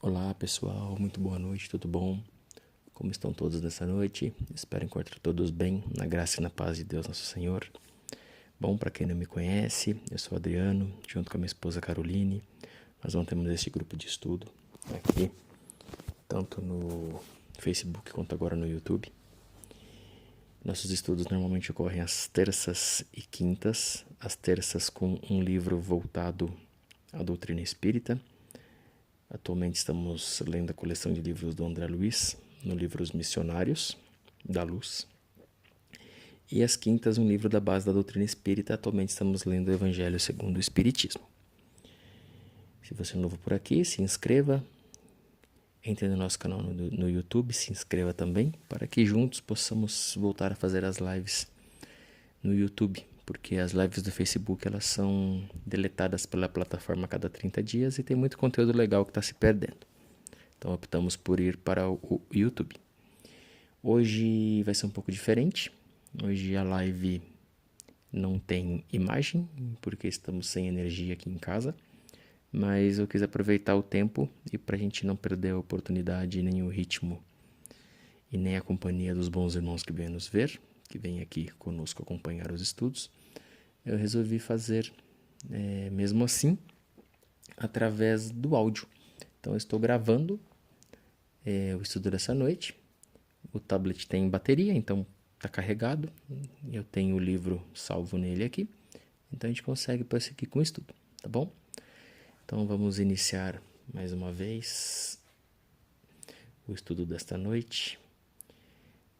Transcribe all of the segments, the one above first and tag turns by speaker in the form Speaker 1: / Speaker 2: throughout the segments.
Speaker 1: Olá pessoal, muito boa noite, tudo bom? Como estão todos nessa noite? Espero encontrar todos bem, na graça e na paz de Deus Nosso Senhor. Bom, para quem não me conhece, eu sou Adriano, junto com a minha esposa Caroline. Nós mantemos este grupo de estudo aqui, tanto no Facebook quanto agora no YouTube. Nossos estudos normalmente ocorrem às terças e quintas, às terças com um livro voltado à doutrina espírita. Atualmente estamos lendo a coleção de livros do André Luiz, no livro Os Missionários da Luz. E às quintas, um livro da base da doutrina espírita. Atualmente estamos lendo o Evangelho segundo o Espiritismo. Se você é novo por aqui, se inscreva. Entre no nosso canal no YouTube, se inscreva também, para que juntos possamos voltar a fazer as lives no YouTube. Porque as lives do Facebook elas são deletadas pela plataforma a cada 30 dias e tem muito conteúdo legal que está se perdendo. Então optamos por ir para o YouTube. Hoje vai ser um pouco diferente. Hoje a live não tem imagem, porque estamos sem energia aqui em casa. Mas eu quis aproveitar o tempo e para a gente não perder a oportunidade, nem o ritmo e nem a companhia dos bons irmãos que vêm nos ver, que vêm aqui conosco acompanhar os estudos, eu resolvi fazer, mesmo assim, através do áudio. Então eu estou gravando o estudo dessa noite. O tablet tem bateria, então está carregado. Eu tenho o livro salvo nele aqui. Então a gente consegue prosseguir com o estudo, tá bom? Então vamos iniciar mais uma vez o estudo desta noite,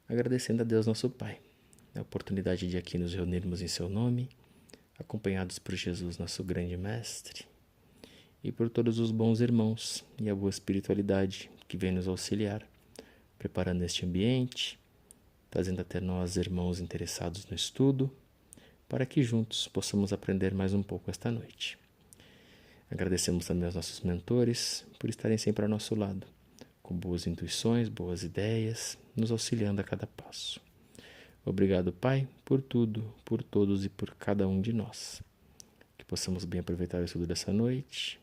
Speaker 1: agradecendo a Deus nosso Pai, a oportunidade de aqui nos reunirmos em seu nome, acompanhados por Jesus, nosso grande mestre, e por todos os bons irmãos e a boa espiritualidade que vem nos auxiliar, preparando este ambiente, trazendo até nós irmãos interessados no estudo, para que juntos possamos aprender mais um pouco esta noite. Agradecemos também aos nossos mentores por estarem sempre ao nosso lado, com boas intuições, boas ideias, nos auxiliando a cada passo. Obrigado, Pai, por tudo, por todos e por cada um de nós. Que possamos bem aproveitar o estudo dessa noite,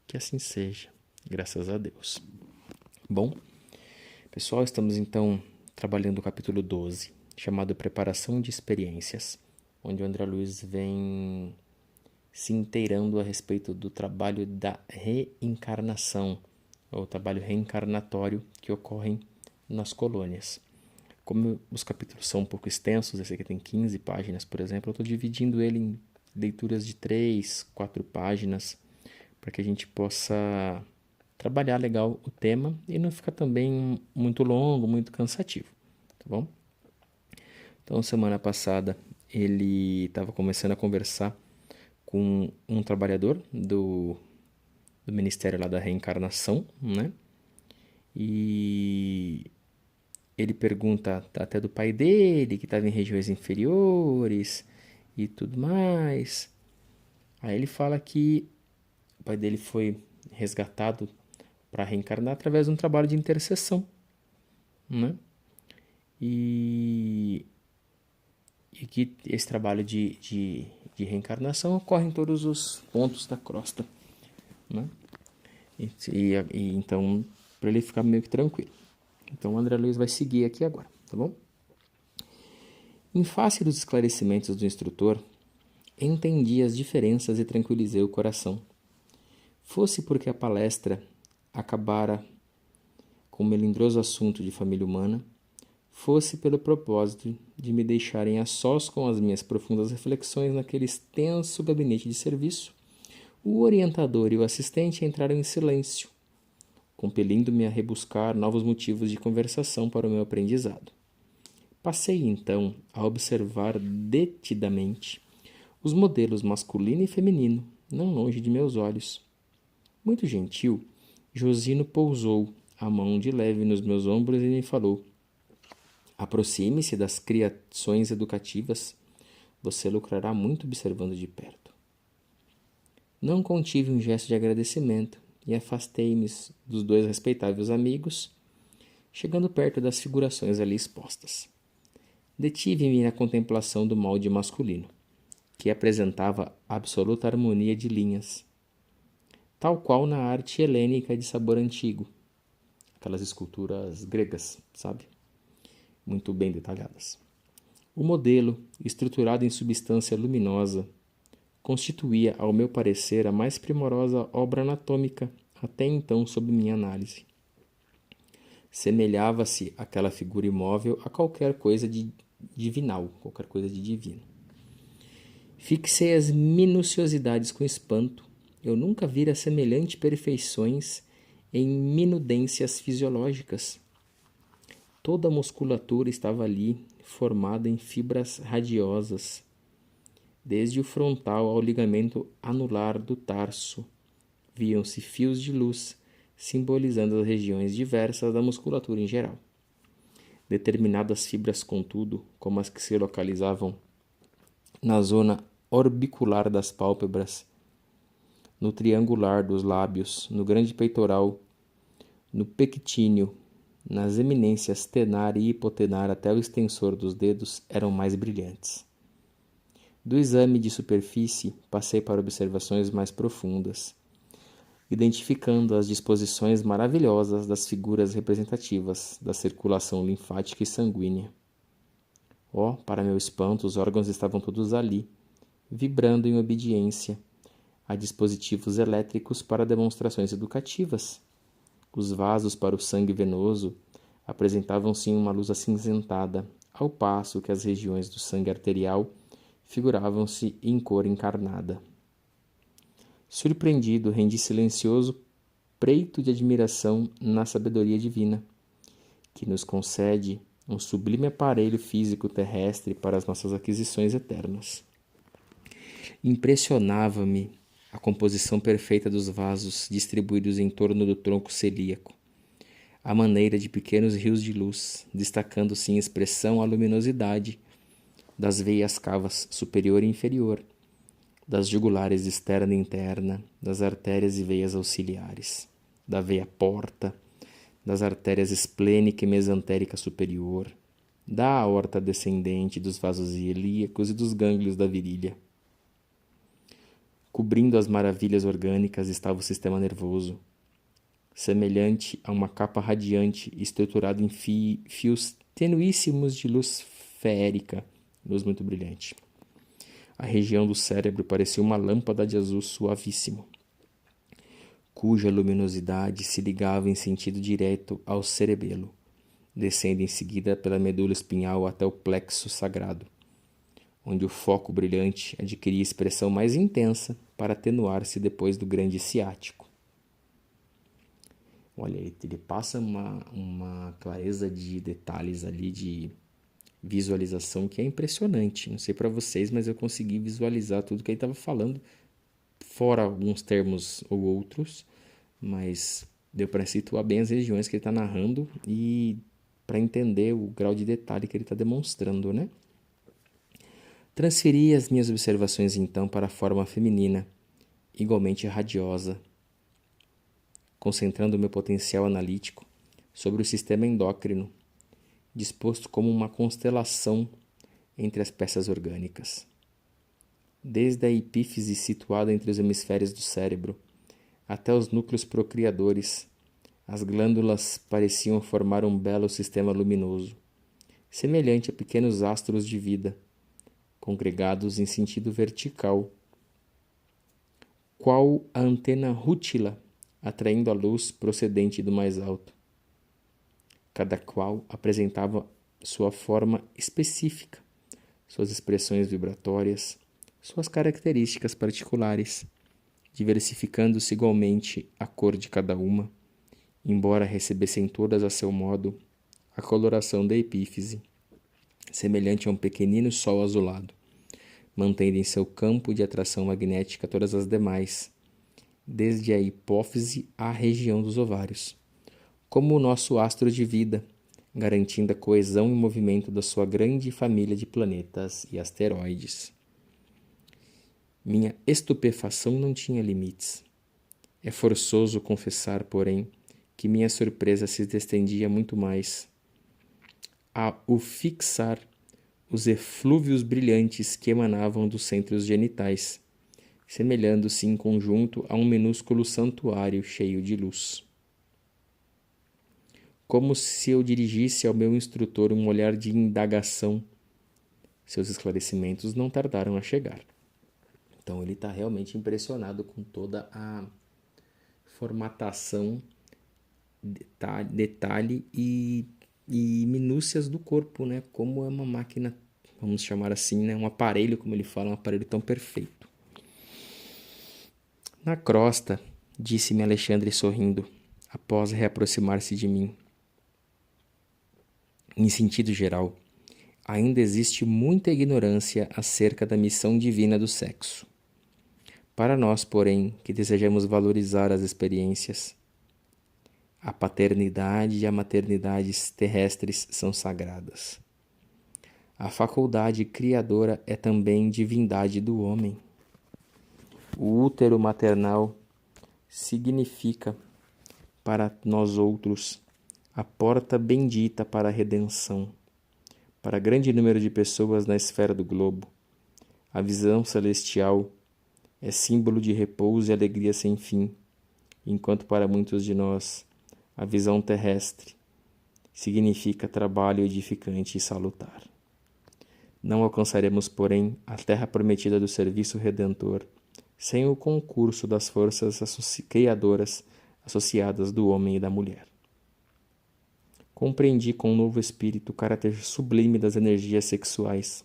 Speaker 1: que assim seja, graças a Deus. Bom, pessoal, estamos então trabalhando o capítulo 12, chamado Preparação de Experiências, onde o André Luiz vem se inteirando a respeito do trabalho da reencarnação, ou trabalho reencarnatório que ocorre nas colônias. Como os capítulos são um pouco extensos, esse aqui tem 15 páginas, por exemplo, eu estou dividindo ele em leituras de 3, 4 páginas, para que a gente possa trabalhar legal o tema e não ficar também muito longo, muito cansativo, tá bom? Então, semana passada, ele estava começando a conversar com um trabalhador do Ministério lá da Reencarnação, né? E ele pergunta até do pai dele, que estava em regiões inferiores e tudo mais. Aí ele fala que o pai dele foi resgatado para reencarnar através de um trabalho de intercessão, né? E que esse trabalho de reencarnação ocorre em todos os pontos da crosta, né? E então, para ele ficar meio que tranquilo. Então, o André Luiz vai seguir aqui agora, tá bom? Em face dos esclarecimentos do instrutor, entendi as diferenças e tranquilizei o coração. Fosse porque a palestra acabara com o melindroso assunto de família humana, fosse pelo propósito de me deixarem a sós com as minhas profundas reflexões naquele extenso gabinete de serviço, o orientador e o assistente entraram em silêncio, compelindo-me a rebuscar novos motivos de conversação para o meu aprendizado. Passei, então, a observar detidamente os modelos masculino e feminino, não longe de meus olhos. Muito gentil, Josino pousou a mão de leve nos meus ombros e me falou: aproxime-se das criações educativas, você lucrará muito observando de perto. Não contive um gesto de agradecimento e afastei-me dos dois respeitáveis amigos, chegando perto das figurações ali expostas. Detive-me na contemplação do molde masculino, que apresentava absoluta harmonia de linhas. tal qual na arte helênica de sabor antigo, aquelas esculturas gregas, sabe? Muito bem detalhadas. O modelo, estruturado em substância luminosa, constituía, ao meu parecer, a mais primorosa obra anatômica até então sob minha análise. Semelhava-se aquela figura imóvel a qualquer coisa de divinal, qualquer coisa de divino. Fixei as minuciosidades com espanto. Eu nunca vira semelhante perfeições em minudências fisiológicas. Toda a musculatura estava ali, formada em fibras radiosas, desde o frontal ao ligamento anular do tarso. Viam-se fios de luz, simbolizando as regiões diversas da musculatura em geral. Determinadas fibras, contudo, como as que se localizavam na zona orbicular das pálpebras, no triangular dos lábios, no grande peitoral, no pectíneo, nas eminências tenar e hipotenar até o extensor dos dedos, eram mais brilhantes. Do exame de superfície, passei para observações mais profundas, identificando as disposições maravilhosas das figuras representativas da circulação linfática e sanguínea. Para meu espanto, os órgãos estavam todos ali, vibrando em obediência a dispositivos elétricos para demonstrações educativas. Os vasos para o sangue venoso apresentavam-se em uma luz acinzentada, ao passo que as regiões do sangue arterial figuravam-se em cor encarnada. Surpreendido, rendi silencioso preito de admiração na sabedoria divina, que nos concede um sublime aparelho físico terrestre para as nossas aquisições eternas. Impressionava-me a composição perfeita dos vasos distribuídos em torno do tronco celíaco, à maneira de pequenos rios de luz, destacando-se em expressão a luminosidade das veias cavas superior e inferior, das jugulares externa e interna, das artérias e veias auxiliares, da veia porta, das artérias esplênica e mesantérica superior, da aorta descendente, dos vasos ilíacos e dos gânglios da virilha. Cobrindo as maravilhas orgânicas estava o sistema nervoso, semelhante a uma capa radiante estruturada em fios tenuíssimos de luz feérica, luz muito brilhante. A região do cérebro parecia uma lâmpada de azul suavíssimo, cuja luminosidade se ligava em sentido direto ao cerebelo, descendo em seguida pela medula espinhal até o plexo sagrado, onde o foco brilhante adquiria expressão mais intensa para atenuar-se depois do grande ciático. Olha, ele passa uma clareza de detalhes ali, de visualização que é impressionante. Não sei para vocês, mas eu consegui visualizar tudo que ele estava falando, fora alguns termos ou outros, mas deu para situar bem as regiões que ele está narrando e para entender o grau de detalhe que ele está demonstrando, né? Transferi as minhas observações então para a forma feminina, igualmente radiosa, concentrando meu potencial analítico sobre o sistema endócrino, disposto como uma constelação entre as peças orgânicas. Desde a epífise situada entre os hemisférios do cérebro até os núcleos procriadores, as glândulas pareciam formar um belo sistema luminoso, semelhante a pequenos astros de vida, congregados em sentido vertical, qual a antena rútila atraindo a luz procedente do mais alto. Cada qual apresentava sua forma específica, suas expressões vibratórias, suas características particulares, diversificando-se igualmente a cor de cada uma, embora recebessem todas a seu modo a coloração da epífise, semelhante a um pequenino sol azulado, mantendo em seu campo de atração magnética todas as demais, desde a hipófise à região dos ovários, como o nosso astro de vida, garantindo a coesão e movimento da sua grande família de planetas e asteroides. Minha estupefação não tinha limites. É forçoso confessar, porém, que minha surpresa se estendia muito mais a o fixar os eflúvios brilhantes que emanavam dos centros genitais, semelhando-se em conjunto a um minúsculo santuário cheio de luz. Como se eu dirigisse ao meu instrutor um olhar de indagação, seus esclarecimentos não tardaram a chegar. Então ele está realmente impressionado com toda a formatação, detalhe e minúcias do corpo, né? Como é uma máquina, vamos chamar assim, né? Um aparelho, como ele fala, um aparelho tão perfeito. Na crosta, disse-me Alexandre sorrindo, após reaproximar-se de mim. Em sentido geral, ainda existe muita ignorância acerca da missão divina do sexo. Para nós, porém, que desejamos valorizar as experiências, a paternidade e a maternidade terrestres são sagradas. A faculdade criadora é também divindade do homem. O útero maternal significa, para nós outros, a porta bendita para a redenção. Para grande número de pessoas na esfera do globo, a visão celestial é símbolo de repouso e alegria sem fim, enquanto para muitos de nós, a visão terrestre significa trabalho edificante e salutar. Não alcançaremos, porém, a terra prometida do serviço redentor sem o concurso das forças criadoras associadas do homem e da mulher. Compreendi com um novo espírito o caráter sublime das energias sexuais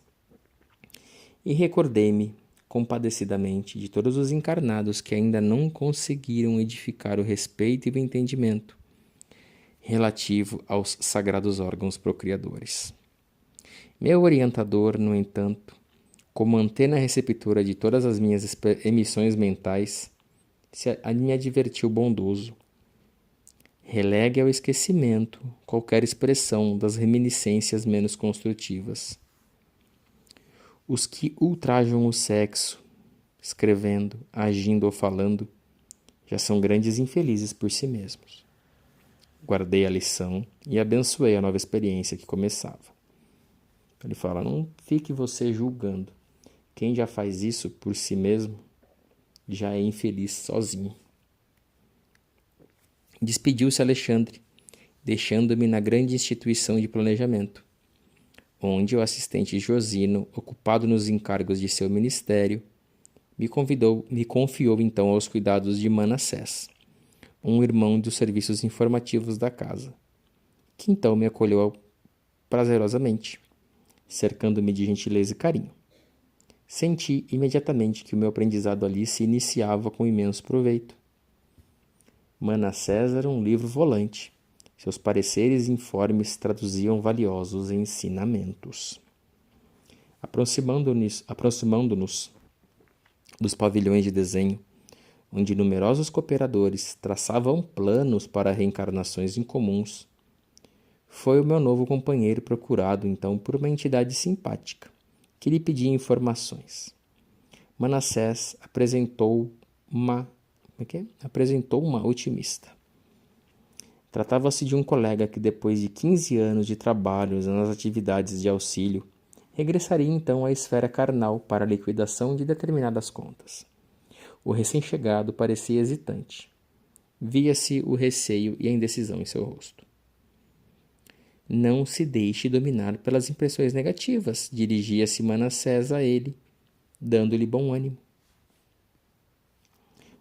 Speaker 1: e recordei-me compadecidamente de todos os encarnados que ainda não conseguiram edificar o respeito e o entendimento relativo aos sagrados órgãos procriadores. Meu orientador, no entanto, como antena receptora de todas as minhas emissões mentais, me advertiu bondoso. Relegue ao esquecimento qualquer expressão das reminiscências menos construtivas. Os que ultrajam o sexo, escrevendo, agindo ou falando, já são grandes infelizes por si mesmos. Guardei a lição e abençoei a nova experiência que começava. Ele fala, não fique você julgando. Quem já faz isso por si mesmo, já é infeliz sozinho. Despediu-se Alexandre, deixando-me na grande instituição de planejamento, onde o assistente Josino, ocupado nos encargos de seu ministério, me confiou então aos cuidados de Manassés, um irmão dos serviços informativos da casa, que então me acolheu prazerosamente, cercando-me de gentileza e carinho. Senti imediatamente que o meu aprendizado ali se iniciava com imenso proveito. Manassés era um livro volante. Seus pareceres e informes traduziam valiosos ensinamentos. Aproximando-nos dos pavilhões de desenho, onde numerosos cooperadores traçavam planos para reencarnações incomuns, foi o meu novo companheiro procurado então por uma entidade simpática, que lhe pedia informações. Manassés apresentou uma otimista. Tratava-se de um colega que, depois de 15 anos de trabalhos nas atividades de auxílio, regressaria então à esfera carnal para a liquidação de determinadas contas. O recém-chegado parecia hesitante. Via-se o receio e a indecisão em seu rosto. Não se deixe dominar pelas impressões negativas, dirigia-se Manassés a ele, dando-lhe bom ânimo.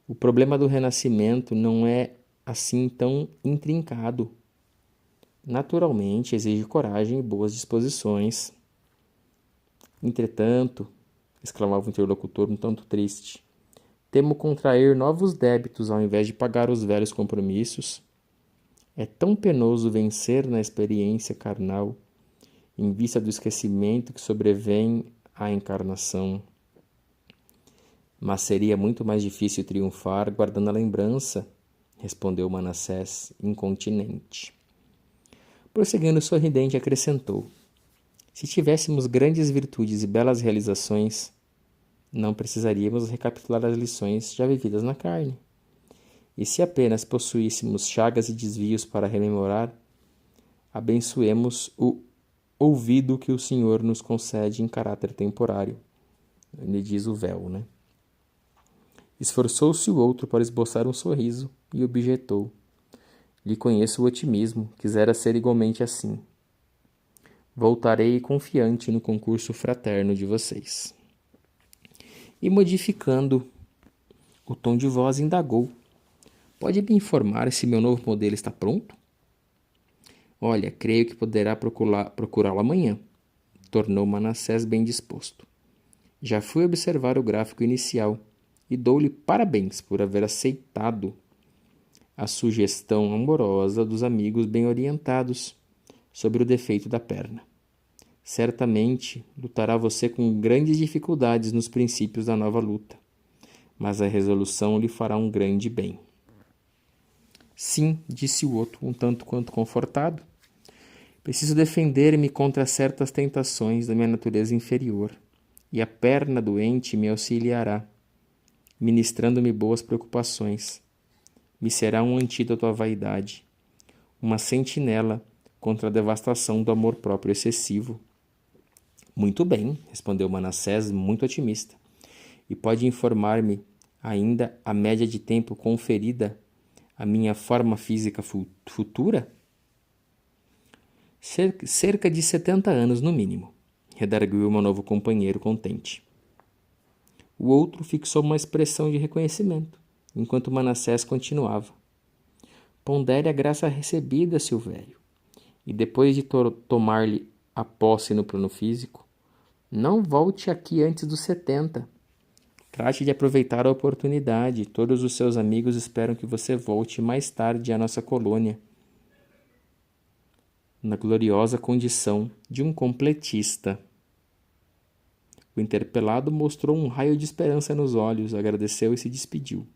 Speaker 1: O problema do renascimento não é assim tão intrincado. Naturalmente, exige coragem e boas disposições. Entretanto, exclamava o interlocutor um tanto triste, temo contrair novos débitos ao invés de pagar os velhos compromissos. É tão penoso vencer na experiência carnal, em vista do esquecimento que sobrevém à encarnação. Mas seria muito mais difícil triunfar guardando a lembrança, respondeu Manassés, incontinente. Prosseguindo sorridente, acrescentou, se tivéssemos grandes virtudes e belas realizações, não precisaríamos recapitular as lições já vividas na carne. E se apenas possuíssemos chagas e desvios para rememorar, abençoemos o ouvido que o Senhor nos concede em caráter temporário. Ele diz o véu, né? Esforçou-se o outro para esboçar um sorriso e objetou: lhe conheço o otimismo, quisera ser igualmente assim. Voltarei confiante no concurso fraterno de vocês. E modificando o tom de voz, indagou: pode me informar se meu novo modelo está pronto? Olha, creio que poderá procurá-lo amanhã, tornou Manassés bem disposto. Já fui observar o gráfico inicial e dou-lhe parabéns por haver aceitado a sugestão amorosa dos amigos bem orientados sobre o defeito da perna. Certamente lutará você com grandes dificuldades nos princípios da nova luta, mas a resolução lhe fará um grande bem. Sim, disse o outro, um tanto quanto confortado. Preciso defender-me contra certas tentações da minha natureza inferior, e a perna doente me auxiliará, ministrando-me boas preocupações. Me será um antídoto à vaidade, uma sentinela contra a devastação do amor próprio excessivo. Muito bem, respondeu Manassés, muito otimista. E pode informar-me ainda a média de tempo conferida à minha forma física futura? Cerca de 70 anos, no mínimo, redarguiu meu novo companheiro contente. O outro fixou uma expressão de reconhecimento, enquanto Manassés continuava. Pondere a graça recebida, Silvério, e depois de tomar-lhe a posse no plano físico, não volte aqui antes dos 70. Trate de aproveitar a oportunidade. Todos os seus amigos esperam que você volte mais tarde à nossa colônia, na gloriosa condição de um completista. O interpelado mostrou um raio de esperança nos olhos, agradeceu e se despediu.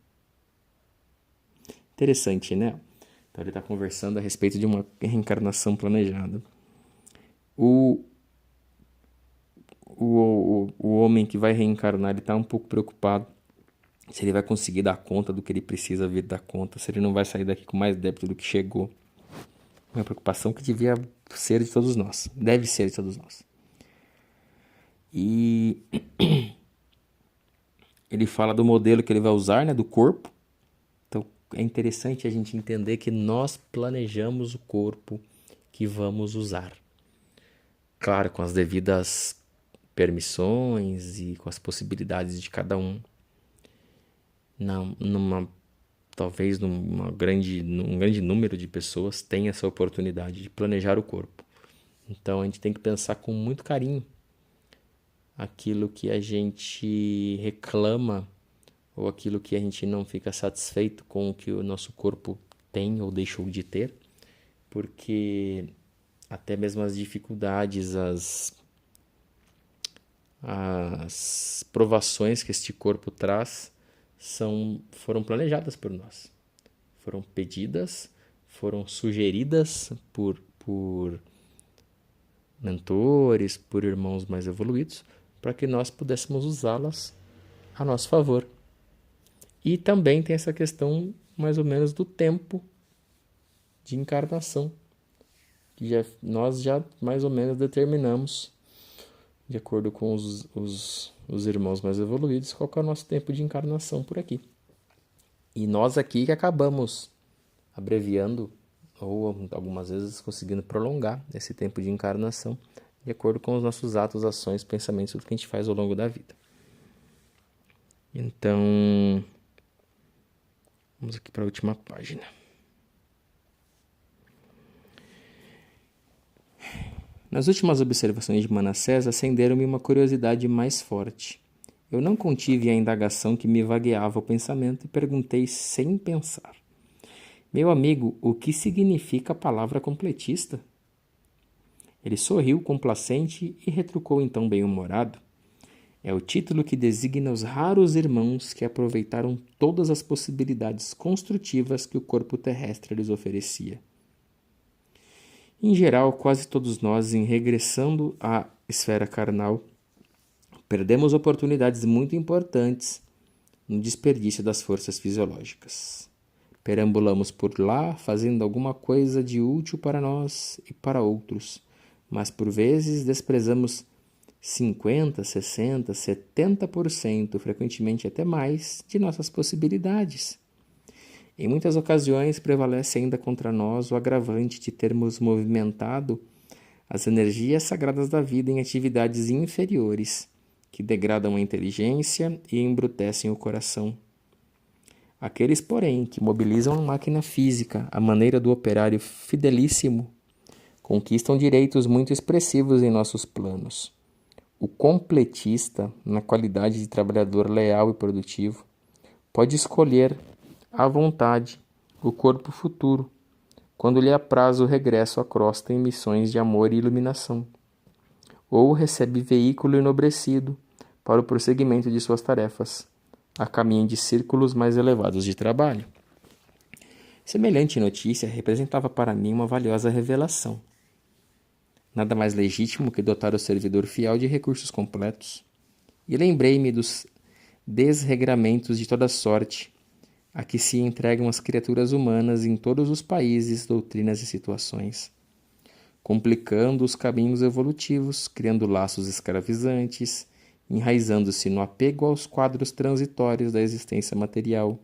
Speaker 1: Interessante, né? Então ele está conversando a respeito de uma reencarnação planejada. O homem que vai reencarnar, ele está um pouco preocupado se ele vai conseguir dar conta do que ele precisa vir dar conta, se ele não vai sair daqui com mais débito do que chegou. Uma preocupação que devia ser de todos nós, deve ser de todos nós. E ele fala do modelo que ele vai usar, né, do corpo. Então é interessante a gente entender que nós planejamos o corpo que vamos usar. Claro, com as devidas permissões e com as possibilidades de cada um. Talvez num grande número de pessoas tenha essa oportunidade de planejar o corpo. Então a gente tem que pensar com muito carinho aquilo que a gente reclama ou aquilo que a gente não fica satisfeito com o que o nosso corpo tem ou deixou de ter, porque até mesmo as dificuldades, as provações que este corpo traz foram planejadas por nós, foram pedidas, foram sugeridas por mentores, por irmãos mais evoluídos, para que nós pudéssemos usá-las a nosso favor. E também tem essa questão mais ou menos do tempo de encarnação, que nós já mais ou menos determinamos, de acordo com os irmãos mais evoluídos, qual que é o nosso tempo de encarnação por aqui. E nós aqui que acabamos abreviando ou algumas vezes conseguindo prolongar esse tempo de encarnação de acordo com os nossos atos, ações, pensamentos, tudo que a gente faz ao longo da vida. Então, vamos aqui para a última página. Nas últimas observações de Manassés acenderam-me uma curiosidade mais forte. Eu não contive a indagação que me vagueava o pensamento e perguntei sem pensar. Meu amigo, o que significa a palavra completista? Ele sorriu complacente e retrucou então bem-humorado. É o título que designa os raros irmãos que aproveitaram todas as possibilidades construtivas que o corpo terrestre lhes oferecia. Em geral, quase todos nós, em regressando à esfera carnal, perdemos oportunidades muito importantes no desperdício das forças fisiológicas. Perambulamos por lá, fazendo alguma coisa de útil para nós e para outros, mas por vezes desprezamos 50%, 60%, 70%, frequentemente até mais, de nossas possibilidades. Em muitas ocasiões, prevalece ainda contra nós o agravante de termos movimentado as energias sagradas da vida em atividades inferiores, que degradam a inteligência e embrutecem o coração. Aqueles, porém, que mobilizam a máquina física à maneira do operário fidelíssimo, conquistam direitos muito expressivos em nossos planos. O completista, na qualidade de trabalhador leal e produtivo, pode escolher à vontade o corpo futuro, quando lhe apraz o regresso à crosta em missões de amor e iluminação, ou recebe veículo enobrecido para o prosseguimento de suas tarefas, a caminho de círculos mais elevados de trabalho. Semelhante notícia representava para mim uma valiosa revelação. Nada mais legítimo que dotar o servidor fiel de recursos completos. E lembrei-me dos desregramentos de toda sorte a que se entregam as criaturas humanas em todos os países, doutrinas e situações, complicando os caminhos evolutivos, criando laços escravizantes, enraizando-se no apego aos quadros transitórios da existência material,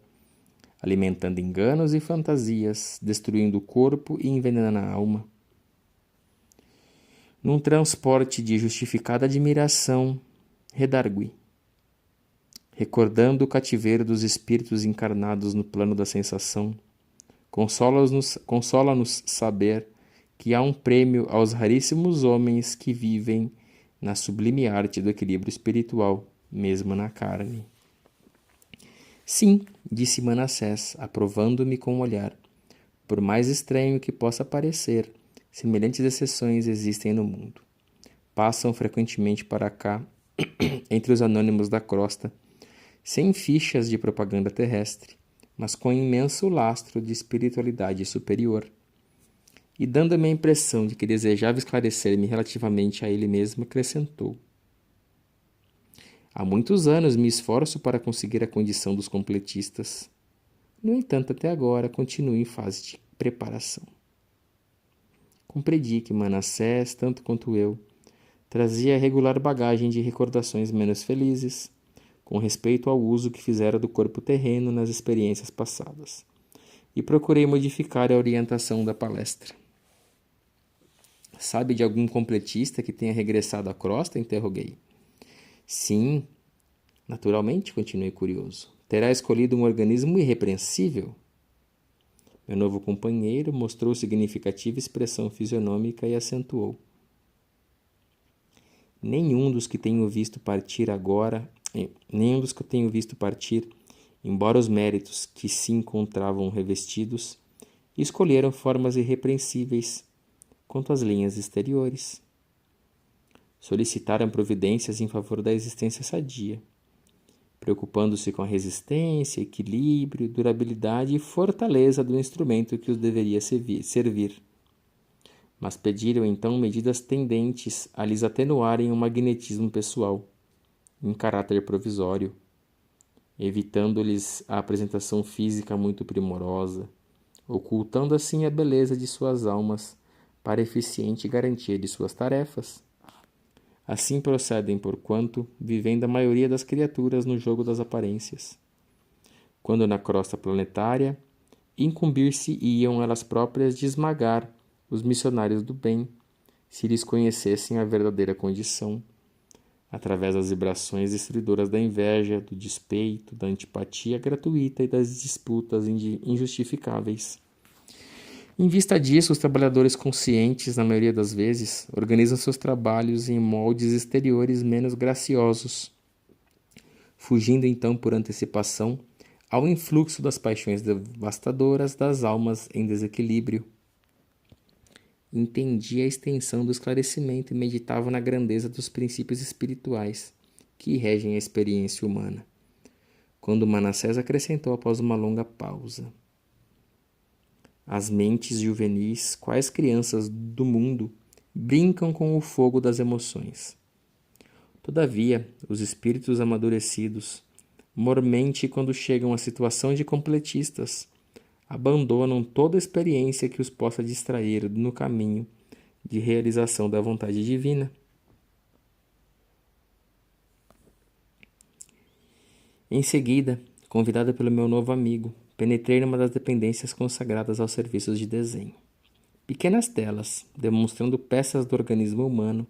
Speaker 1: alimentando enganos e fantasias, destruindo o corpo e envenenando a alma. Num transporte de justificada admiração, redargui, recordando o cativeiro dos espíritos encarnados no plano da sensação, consola-nos saber que há um prêmio aos raríssimos homens que vivem na sublime arte do equilíbrio espiritual, mesmo na carne. Sim, disse Manassés, aprovando-me com o olhar. Por mais estranho que possa parecer, semelhantes exceções existem no mundo. Passam frequentemente para cá, entre os anônimos da crosta, sem fichas de propaganda terrestre, mas com imenso lastro de espiritualidade superior. E dando-me a impressão de que desejava esclarecer-me relativamente a ele mesmo, acrescentou: há muitos anos me esforço para conseguir a condição dos completistas. No entanto, até agora continuo em fase de preparação. Compreendi que Manassés, tanto quanto eu, trazia regular bagagem de recordações menos felizes, com respeito ao uso que fizera do corpo terreno nas experiências passadas, e procurei modificar a orientação da palestra. Sabe de algum completista que tenha regressado à crosta? Interroguei. Sim, naturalmente, continuei curioso. Terá escolhido um organismo irrepreensível? Meu novo companheiro mostrou significativa expressão fisionômica e acentuou. Nenhum dos que tenho visto partir, embora os méritos que se encontravam revestidos, escolheram formas irrepreensíveis quanto às linhas exteriores. Solicitaram providências em favor da existência sadia, preocupando-se com a resistência, equilíbrio, durabilidade e fortaleza do instrumento que os deveria servir. Mas pediram então medidas tendentes a lhes atenuarem o magnetismo pessoal, em caráter provisório, evitando-lhes a apresentação física muito primorosa, ocultando assim a beleza de suas almas para eficiente garantia de suas tarefas. Assim procedem, porquanto, vivendo a maioria das criaturas no jogo das aparências. Quando na crosta planetária, incumbir-se-iam elas próprias de esmagar os missionários do bem, se lhes conhecessem a verdadeira condição, através das vibrações destruidoras da inveja, do despeito, da antipatia gratuita e das disputas injustificáveis. Em vista disso, os trabalhadores conscientes, na maioria das vezes, organizam seus trabalhos em moldes exteriores menos graciosos, fugindo então por antecipação ao influxo das paixões devastadoras das almas em desequilíbrio. Entendi a extensão do esclarecimento e meditava na grandeza dos princípios espirituais que regem a experiência humana, quando Manassés acrescentou após uma longa pausa: as mentes juvenis, quais crianças do mundo, brincam com o fogo das emoções. Todavia, os espíritos amadurecidos, mormente quando chegam à situação de completistas, abandonam toda experiência que os possa distrair no caminho de realização da vontade divina. Em seguida, convidada pelo meu novo amigo, penetrei numa das dependências consagradas aos serviços de desenho. Pequenas telas, demonstrando peças do organismo humano,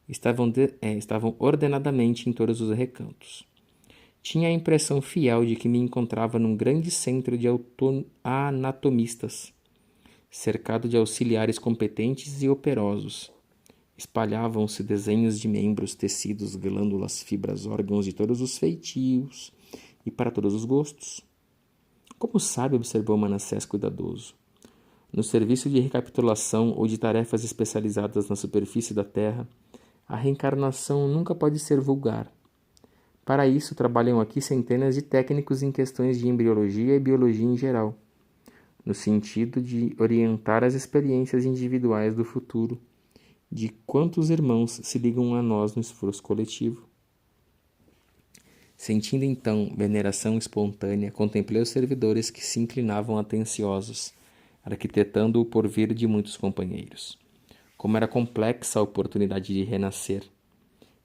Speaker 1: estavam ordenadamente em todos os recantos. Tinha a impressão fiel de que me encontrava num grande centro de anatomistas, cercado de auxiliares competentes e operosos. Espalhavam-se desenhos de membros, tecidos, glândulas, fibras, órgãos de todos os feitios e para todos os gostos. Como sabe, observou Manassés cuidadoso, no serviço de recapitulação ou de tarefas especializadas na superfície da Terra, a reencarnação nunca pode ser vulgar. Para isso, trabalham aqui centenas de técnicos em questões de embriologia e biologia em geral, no sentido de orientar as experiências individuais do futuro, de quantos irmãos se ligam a nós no esforço coletivo. Sentindo então veneração espontânea, contemplei os servidores que se inclinavam atenciosos, arquitetando o porvir de muitos companheiros. Como era complexa a oportunidade de renascer,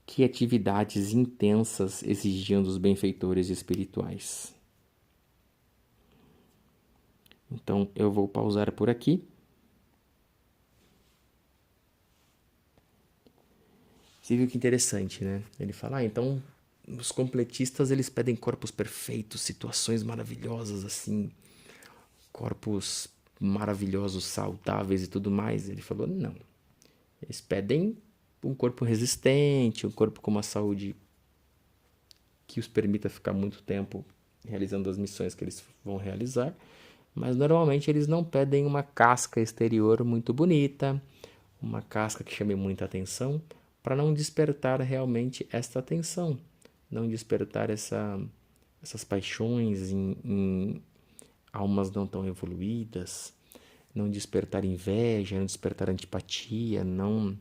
Speaker 1: que atividades intensas exigiam dos benfeitores espirituais. Então eu vou pausar por aqui. Você viu que interessante, né? Ele fala, então os completistas eles pedem corpos perfeitos, situações maravilhosas assim, corpos maravilhosos, saudáveis e tudo mais. Ele falou, não. Eles pedem um corpo resistente, um corpo com uma saúde que os permita ficar muito tempo realizando as missões que eles vão realizar, mas normalmente eles não pedem uma casca exterior muito bonita, uma casca que chame muita atenção, para não despertar realmente esta atenção, não despertar essas paixões em almas não tão evoluídas, não despertar inveja, não despertar antipatia, não.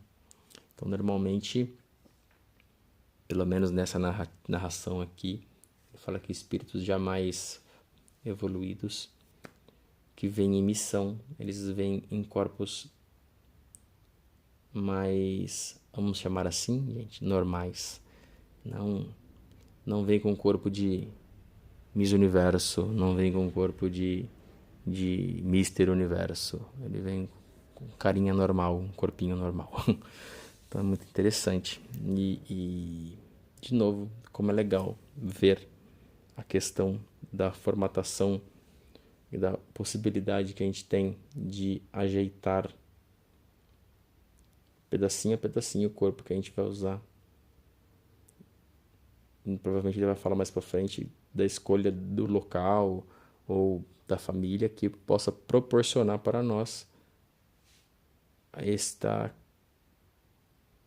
Speaker 1: Então, normalmente, pelo menos nessa narração aqui, ele fala que espíritos jamais evoluídos que vêm em missão, eles vêm em corpos mais, vamos chamar assim, gente, normais. Não vem com corpo de Miss Universo, não vem com corpo de Mister Universo. Ele vem com carinha normal, um corpinho normal. Então é muito interessante. E de novo, como é legal ver a questão da formatação e da possibilidade que a gente tem de ajeitar pedacinho a pedacinho o corpo que a gente vai usar. E provavelmente ele vai falar mais pra frente da escolha do local ou da família que possa proporcionar para nós esta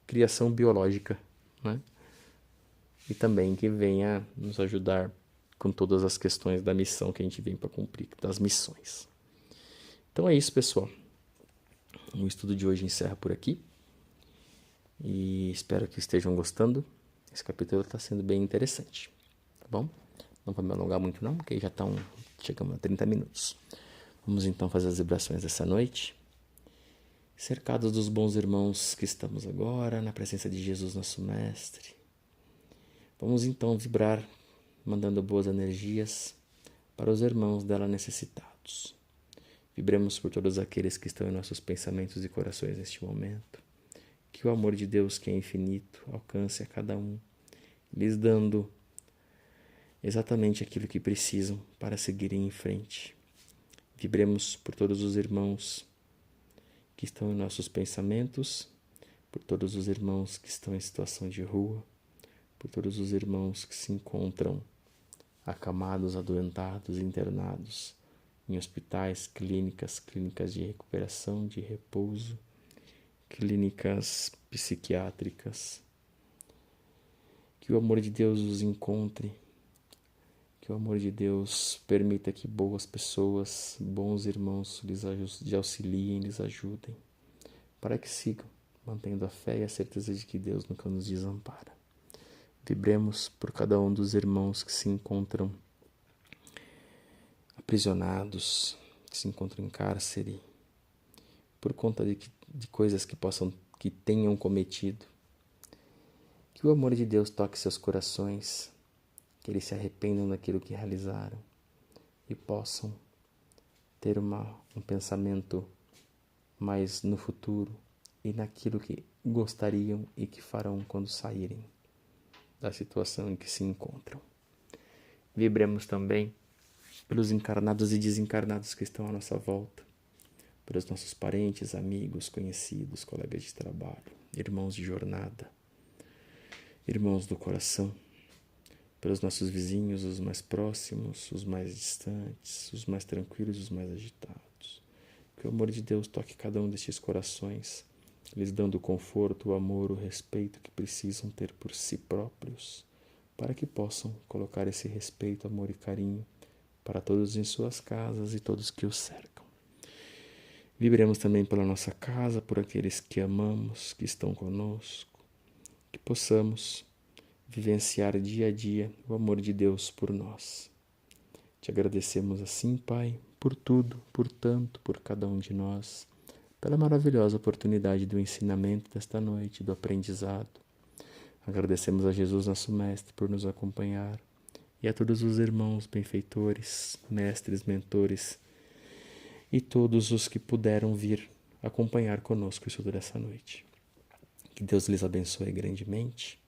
Speaker 1: criação biológica, né? E também que venha nos ajudar com todas as questões da missão que a gente vem para cumprir, das missões. Então é isso, pessoal. O estudo de hoje encerra por aqui e espero que estejam gostando. Esse capítulo está sendo bem interessante, tá bom? Não vou me alongar muito não, porque já chegamos a 30 minutos. Vamos então fazer as vibrações dessa noite. Cercados dos bons irmãos que estamos agora, na presença de Jesus, nosso Mestre. Vamos então vibrar, mandando boas energias para os irmãos dela necessitados. Vibremos por todos aqueles que estão em nossos pensamentos e corações neste momento. Que o amor de Deus, que é infinito, alcance a cada um, lhes dando exatamente aquilo que precisam para seguirem em frente. Vibremos por todos os irmãos que estão em nossos pensamentos, por todos os irmãos que estão em situação de rua, por todos os irmãos que se encontram acamados, adoentados, internados em hospitais, clínicas de recuperação, de repouso, clínicas psiquiátricas. Que o amor de Deus os encontre, que o amor de Deus permita que boas pessoas, bons irmãos lhes auxiliem, lhes ajudem, para que sigam mantendo a fé e a certeza de que Deus nunca nos desampara. Vibremos por cada um dos irmãos que se encontram aprisionados, que se encontram em cárcere, por conta de coisas que tenham cometido. Que o amor de Deus toque seus corações, que eles se arrependam daquilo que realizaram e possam ter um pensamento mais no futuro e naquilo que gostariam e que farão quando saírem da situação em que se encontram. Vibremos também pelos encarnados e desencarnados que estão à nossa volta, pelos nossos parentes, amigos, conhecidos, colegas de trabalho, irmãos de jornada, irmãos do coração, pelos nossos vizinhos, os mais próximos, os mais distantes, os mais tranquilos, os mais agitados. Que o amor de Deus toque cada um destes corações, lhes dando o conforto, o amor, o respeito que precisam ter por si próprios, para que possam colocar esse respeito, amor e carinho para todos em suas casas e todos que os cercam. Vibremos também pela nossa casa, por aqueles que amamos, que estão conosco, que possamos vivenciar dia a dia o amor de Deus por nós. Te agradecemos assim, Pai, por tudo, por tanto, por cada um de nós, pela maravilhosa oportunidade do ensinamento desta noite, do aprendizado. Agradecemos a Jesus, nosso Mestre, por nos acompanhar e a todos os irmãos benfeitores, mestres, mentores e todos os que puderam vir acompanhar conosco o estudo dessa noite. Que Deus lhes abençoe grandemente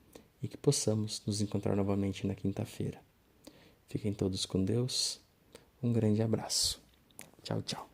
Speaker 1: e que possamos nos encontrar novamente na quinta-feira. Fiquem todos com Deus. Um grande abraço. Tchau, tchau.